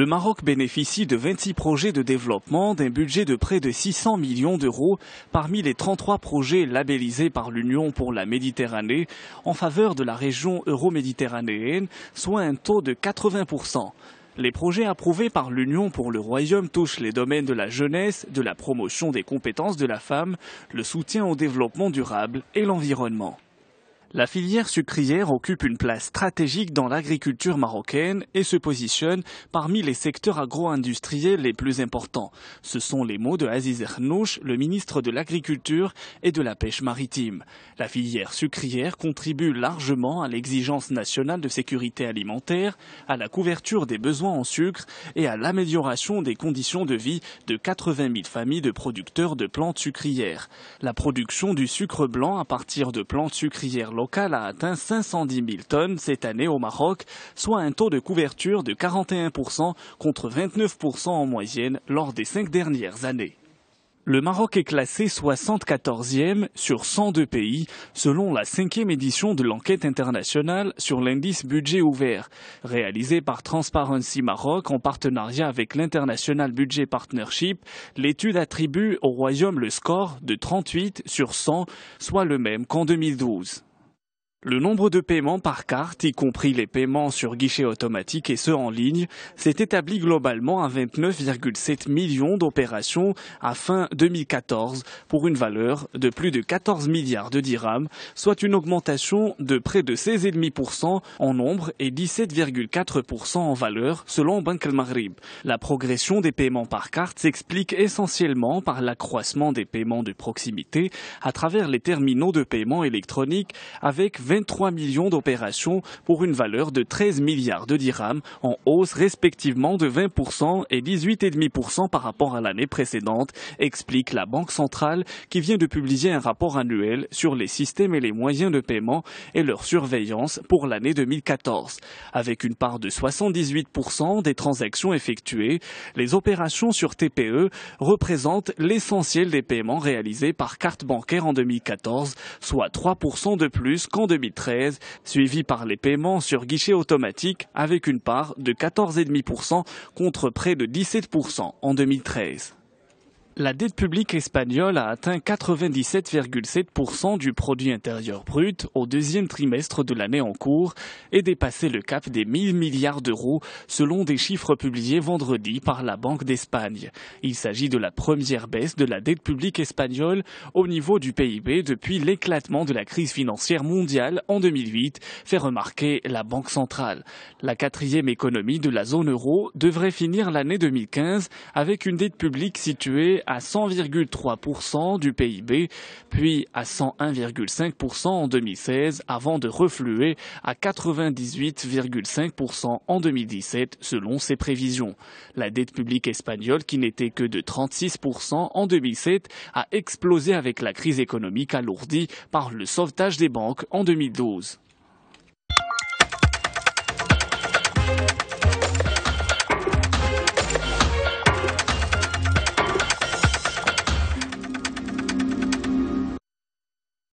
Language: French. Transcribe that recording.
Le Maroc bénéficie de 26 projets de développement d'un budget de près de 600 millions d'euros parmi les 33 projets labellisés par l'Union pour la Méditerranée en faveur de la région euro-méditerranéenne, soit un taux de 80%. Les projets approuvés par l'Union pour le Royaume touchent les domaines de la jeunesse, de la promotion des compétences de la femme, le soutien au développement durable et l'environnement. La filière sucrière occupe une place stratégique dans l'agriculture marocaine et se positionne parmi les secteurs agro-industriels les plus importants. Ce sont les mots de Aziz Ernouch, le ministre de l'Agriculture et de la Pêche maritime. La filière sucrière contribue largement à l'exigence nationale de sécurité alimentaire, à la couverture des besoins en sucre et à l'amélioration des conditions de vie de 80 000 familles de producteurs de plantes sucrières. La production du sucre blanc à partir de plantes sucrières local a atteint 510 000 tonnes cette année au Maroc, soit un taux de couverture de 41% contre 29% en moyenne lors des 5 dernières années. Le Maroc est classé 74e sur 102 pays selon la 5e édition de l'enquête internationale sur l'indice budget ouvert. Réalisée par Transparency Maroc en partenariat avec l'International Budget Partnership, l'étude attribue au Royaume le score de 38 sur 100, soit le même qu'en 2012. Le nombre de paiements par carte, y compris les paiements sur guichet automatique et ceux en ligne, s'est établi globalement à 29,7 millions d'opérations à fin 2014 pour une valeur de plus de 14 milliards de dirhams, soit une augmentation de près de 16,5% en nombre et 17,4% en valeur selon Banque El Maghrib. La progression des paiements par carte s'explique essentiellement par l'accroissement des paiements de proximité à travers les terminaux de paiement électronique avec 23 millions d'opérations pour une valeur de 13 milliards de dirhams, en hausse respectivement de 20% et 18,5% par rapport à l'année précédente, explique la Banque centrale qui vient de publier un rapport annuel sur les systèmes et les moyens de paiement et leur surveillance pour l'année 2014. Avec une part de 78% des transactions effectuées, les opérations sur TPE représentent l'essentiel des paiements réalisés par carte bancaire en 2014, soit 3% de plus qu'en 2013, suivi par les paiements sur guichet automatique avec une part de 14,5% contre près de 17% en 2013. La dette publique espagnole a atteint 97,7% du produit intérieur brut au deuxième trimestre de l'année en cours et dépassé le cap des 1 000 milliards d'euros selon des chiffres publiés vendredi par la Banque d'Espagne. Il s'agit de la première baisse de la dette publique espagnole au niveau du PIB depuis l'éclatement de la crise financière mondiale en 2008, fait remarquer la Banque centrale. La quatrième économie de la zone euro devrait finir l'année 2015 avec une dette publique située à 100,3% du PIB, puis à 101,5% en 2016 avant de refluer à 98,5% en 2017 selon ses prévisions. La dette publique espagnole, qui n'était que de 36% en 2007, a explosé avec la crise économique alourdie par le sauvetage des banques en 2012.